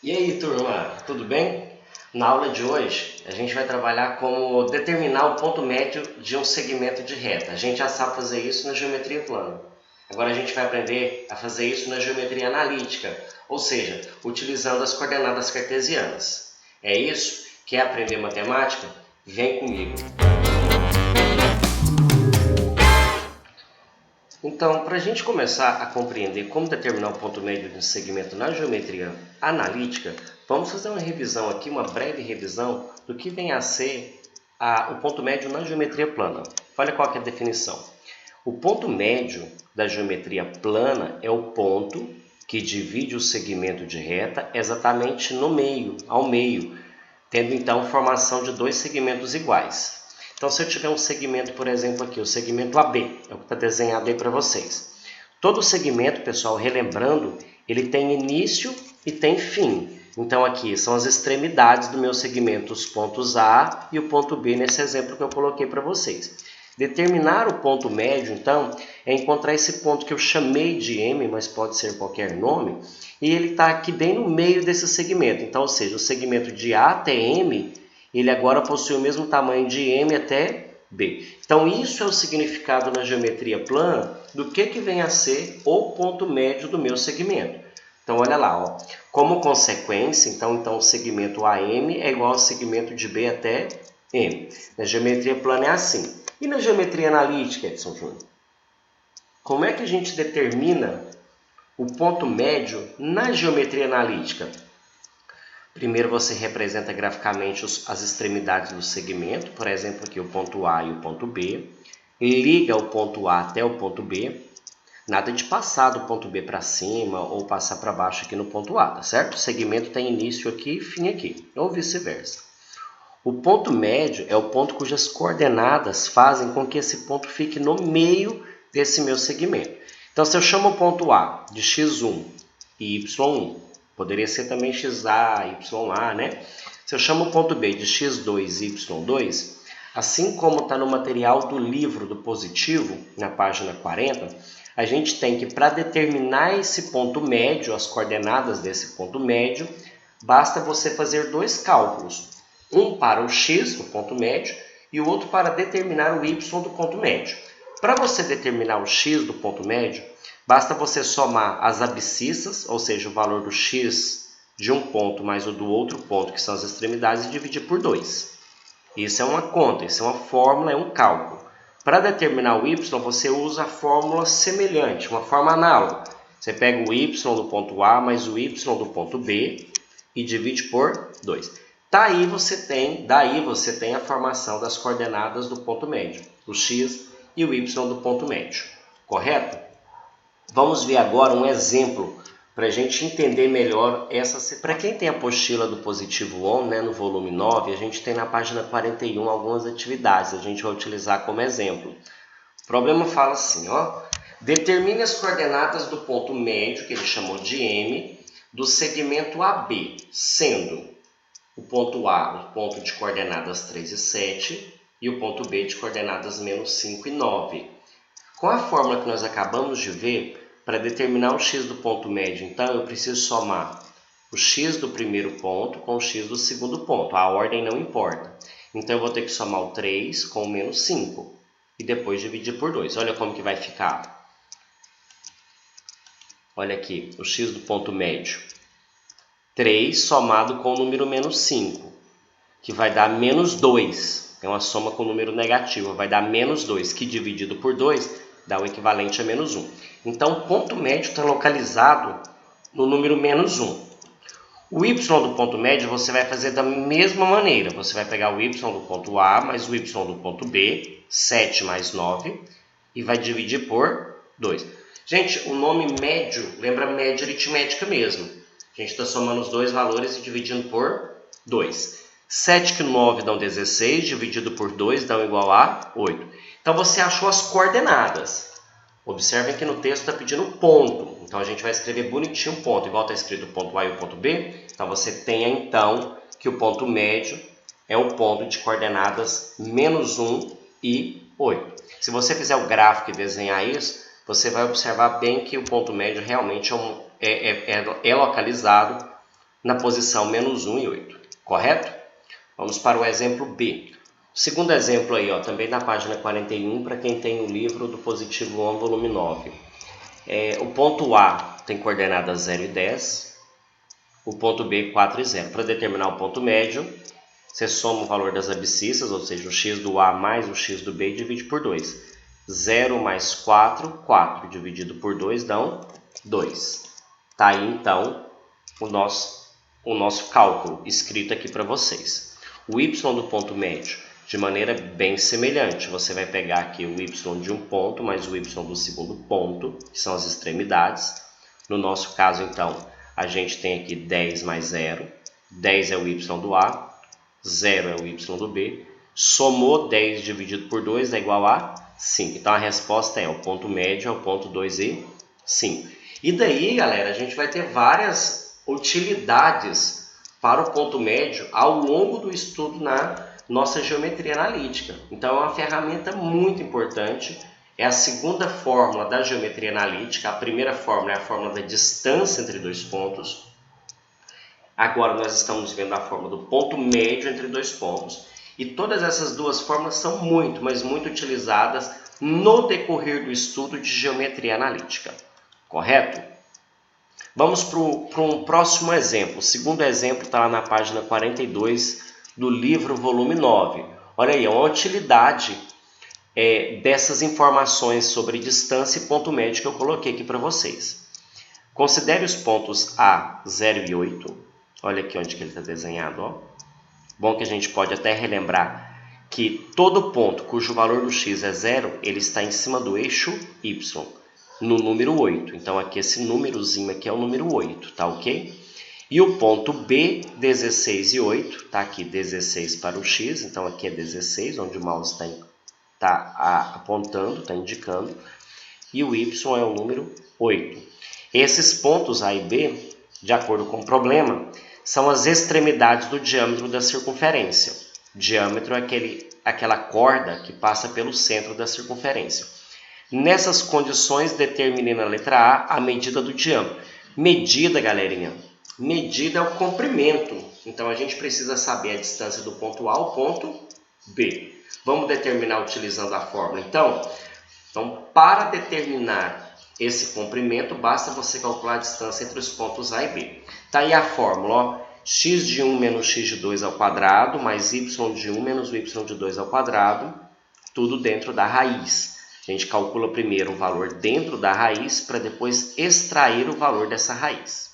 E aí, turma, tudo bem? Na aula de hoje, a gente vai trabalhar como determinar o ponto médio de um segmento de reta. A gente já sabe fazer isso na geometria plana. Agora a gente vai aprender a fazer isso na geometria analítica, ou seja, utilizando as coordenadas cartesianas. É isso? Quer aprender matemática? Vem comigo! Então, para a gente começar a compreender como determinar o ponto médio de um segmento na geometria analítica, vamos fazer uma revisão aqui, uma breve revisão do que vem a ser o ponto médio na geometria plana. Olha qual que é a definição. O ponto médio da geometria plana é o ponto que divide o segmento de reta exatamente no meio, ao meio, tendo então formação de dois segmentos iguais. Então, se eu tiver um segmento, por exemplo, aqui, o segmento AB, é o que está desenhado aí para vocês. Todo segmento, pessoal, relembrando, ele tem início e tem fim. Então, aqui são as extremidades do meu segmento, os pontos A e o ponto B, nesse exemplo que eu coloquei para vocês. Determinar o ponto médio, então, é encontrar esse ponto que eu chamei de M, mas pode ser qualquer nome, e ele está aqui bem no meio desse segmento. Então, ou seja, o segmento de A até M, ele agora possui o mesmo tamanho de M até B. Então, isso é o significado na geometria plana do que vem a ser o ponto médio do meu segmento. Então, olha lá, ó. Como consequência, então o segmento AM é igual ao segmento de B até M. Na geometria plana é assim. E na geometria analítica, Edson Júnior? Como é que a gente determina o ponto médio na geometria analítica? Primeiro você representa graficamente as extremidades do segmento, por exemplo, aqui o ponto A e o ponto B. Liga o ponto A até o ponto B. Nada de passar do ponto B para cima ou passar para baixo aqui no ponto A, tá certo? O segmento tem início aqui e fim aqui, ou vice-versa. O ponto médio é o ponto cujas coordenadas fazem com que esse ponto fique no meio desse meu segmento. Então, se eu chamo o ponto A de x1 e y1, poderia ser também xa, ya, né? Se eu chamo o ponto B de x2 e y2, assim como está no material do livro do positivo, na página 40, a gente tem que, para determinar esse ponto médio, as coordenadas desse ponto médio, basta você fazer dois cálculos. Um para o x, o ponto médio, e o outro para determinar o y do ponto médio. Para você determinar o x do ponto médio, basta você somar as abscissas, ou seja, o valor do x de um ponto mais o do outro ponto, que são as extremidades, e dividir por 2. Isso é uma conta, isso é uma fórmula, é um cálculo. Para determinar o y, você usa a fórmula semelhante, uma forma análoga. Você pega o y do ponto A mais o y do ponto B e divide por 2. Daí você tem a formação das coordenadas do ponto médio, o x e o y do ponto médio, correto? Vamos ver agora um exemplo para a gente entender melhor essa situação. Para quem tem a apostila do Positivo On, né, no volume 9, a gente tem na página 41 algumas atividades, a gente vai utilizar como exemplo. O problema fala assim, ó, determine as coordenadas do ponto médio, que ele chamou de M, do segmento AB, sendo o ponto A o ponto de coordenadas 3 e 7 e o ponto B de coordenadas menos 5 e 9. Com a fórmula que nós acabamos de ver, para determinar o x do ponto médio, então eu preciso somar o x do primeiro ponto com o x do segundo ponto. A ordem não importa. Então eu vou ter que somar o 3 com o menos 5 e depois dividir por 2. Olha como que vai ficar. Olha aqui, o x do ponto médio. 3 somado com o número menos 5, que vai dar menos 2. É uma soma com número negativo, vai dar menos 2, que dividido por 2 dá o equivalente a menos 1. Então, o ponto médio está localizado no número menos 1. O y do ponto médio você vai fazer da mesma maneira. Você vai pegar o y do ponto A mais o y do ponto B, 7 mais 9, e vai dividir por 2. Gente, o nome médio lembra média aritmética mesmo. A gente está somando os dois valores e dividindo por 2. 7 que 9 dão 16, dividido por 2 dão igual a 8. Então, você achou as coordenadas. Observem que no texto está pedindo ponto. Então, a gente vai escrever bonitinho o ponto, igual está escrito o ponto A e o ponto B. Então, você tenha, então, que o ponto médio é um ponto de coordenadas menos 1 e 8. Se você fizer o gráfico e desenhar isso, você vai observar bem que o ponto médio realmente é localizado na posição menos 1 e 8, correto? Vamos para o exemplo B. O segundo exemplo aí, ó, também na página 41, para quem tem o livro do Positivo 1, volume 9. O ponto A tem coordenadas 0 e 10, o ponto B 4 e 0. Para determinar o ponto médio, você soma o valor das abscissas, ou seja, o x do A mais o x do B e divide por 2. 0 mais 4, 4 dividido por 2 dão 2. Tá aí então o nosso cálculo escrito aqui para vocês. O y do ponto médio, de maneira bem semelhante, você vai pegar aqui o y de um ponto mais o y do segundo ponto, que são as extremidades. No nosso caso, então, a gente tem aqui 10 mais 0. 10 é o y do A, 0 é o y do B. Somou 10 dividido por 2 é igual a 5. Então, a resposta é o ponto médio é o ponto 2 e 5. E daí, galera, a gente vai ter várias utilidades para o ponto médio ao longo do estudo na nossa geometria analítica. Então, é uma ferramenta muito importante. É a segunda fórmula da geometria analítica. A primeira fórmula é a fórmula da distância entre dois pontos. Agora, nós estamos vendo a fórmula do ponto médio entre dois pontos. E todas essas duas fórmulas são muito, mas muito utilizadas no decorrer do estudo de geometria analítica. Correto? Vamos para um próximo exemplo. O segundo exemplo está lá na página 42 do livro volume 9. Olha aí, é uma utilidade dessas informações sobre distância e ponto médio que eu coloquei aqui para vocês. Considere os pontos A, 0 e 8. Olha aqui onde que ele está desenhado. Ó. Bom que a gente pode até relembrar que todo ponto cujo valor do x é 0, ele está em cima do eixo y, no número 8. Então, aqui esse númerozinho aqui é o número 8, tá ok? E o ponto B, 16 e 8, tá aqui 16 para o x, então aqui é 16, onde o mouse está apontando, está indicando. E o y é o número 8. Esses pontos A e B, de acordo com o problema, são as extremidades do diâmetro da circunferência. Diâmetro é aquela corda que passa pelo centro da circunferência. Nessas condições, determine na letra A medida do diâmetro. Medida, galerinha, medida é o comprimento. Então, a gente precisa saber a distância do ponto A ao ponto B. Vamos determinar utilizando a fórmula. Então, para determinar esse comprimento, basta você calcular a distância entre os pontos A e B. Tá aí a fórmula, ó. X de 1 menos x de 2 ao quadrado, mais y de 1 menos y de 2 ao quadrado, tudo dentro da raiz. A gente calcula primeiro o valor dentro da raiz, para depois extrair o valor dessa raiz.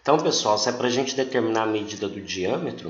Então, pessoal, se é para a gente determinar a medida do diâmetro,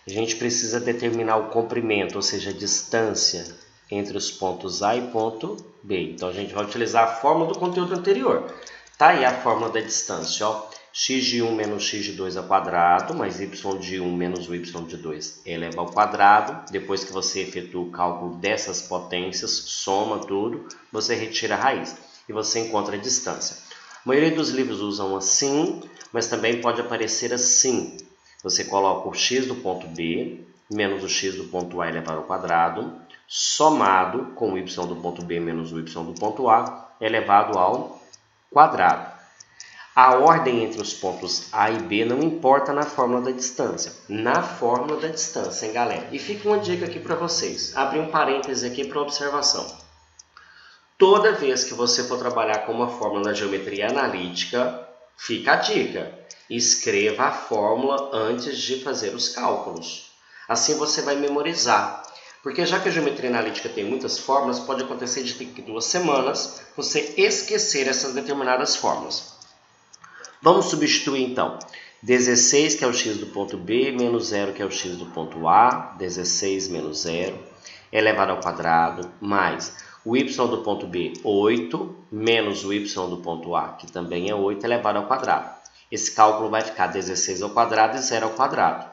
a gente precisa determinar o comprimento, ou seja, a distância entre os pontos A e ponto B. Então, a gente vai utilizar a fórmula do conteúdo anterior. Tá aí a fórmula da distância, ó. X de 1 menos x de 2 ao quadrado, mais y de 1 menos y de 2 eleva ao quadrado. Depois que você efetua o cálculo dessas potências, soma tudo, você retira a raiz e você encontra a distância. A maioria dos livros usam assim, mas também pode aparecer assim. Você coloca o x do ponto B menos o x do ponto A elevado ao quadrado, somado com o y do ponto B menos o y do ponto A elevado ao quadrado. A ordem entre os pontos A e B não importa na fórmula da distância. Na fórmula da distância, hein, galera? E fica uma dica aqui para vocês. Abrir um parêntese aqui para observação. Toda vez que você for trabalhar com uma fórmula na geometria analítica, fica a dica. Escreva a fórmula antes de fazer os cálculos. Assim você vai memorizar. Porque já que a geometria analítica tem muitas fórmulas, pode acontecer de daqui a 2 semanas você esquecer essas determinadas fórmulas. Vamos substituir então 16, que é o x do ponto B, menos 0, que é o x do ponto A, 16 menos 0, elevado ao quadrado, mais o y do ponto B, 8, menos o y do ponto A, que também é 8, elevado ao quadrado. Esse cálculo vai ficar 16 ao quadrado e 0 ao quadrado.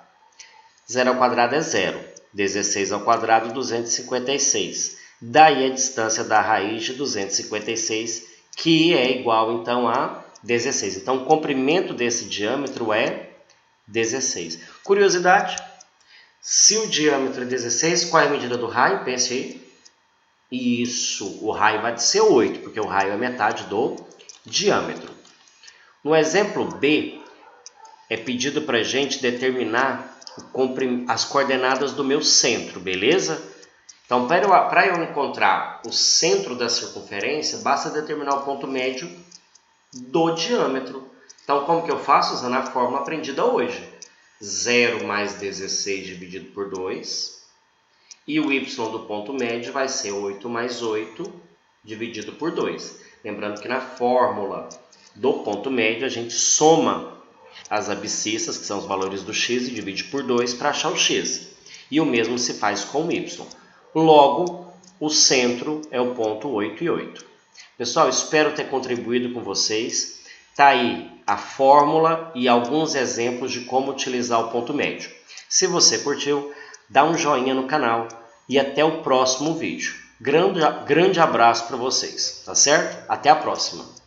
0 ao quadrado é 0, 16 ao quadrado, 256. Daí a distância da raiz de 256, que é igual então a 16. Então, o comprimento desse diâmetro é 16. Curiosidade, se o diâmetro é 16, qual é a medida do raio? Pense aí. Isso, o raio vai ser 8, porque o raio é metade do diâmetro. No exemplo B, é pedido para a gente determinar as coordenadas do meu centro, beleza? Então, para eu encontrar o centro da circunferência, basta determinar o ponto médio do diâmetro. Então, como que eu faço? Usando a fórmula aprendida hoje. 0 mais 16 dividido por 2. E o y do ponto médio vai ser 8 mais 8 dividido por 2. Lembrando que na fórmula do ponto médio, a gente soma as abscissas, que são os valores do x, e divide por 2 para achar o x. E o mesmo se faz com o y. Logo, o centro é o ponto 8 e 8. Pessoal, espero ter contribuído com vocês. Está aí a fórmula e alguns exemplos de como utilizar o ponto médio. Se você curtiu, dá um joinha no canal e até o próximo vídeo. Grande abraço para vocês, tá certo? Até a próxima!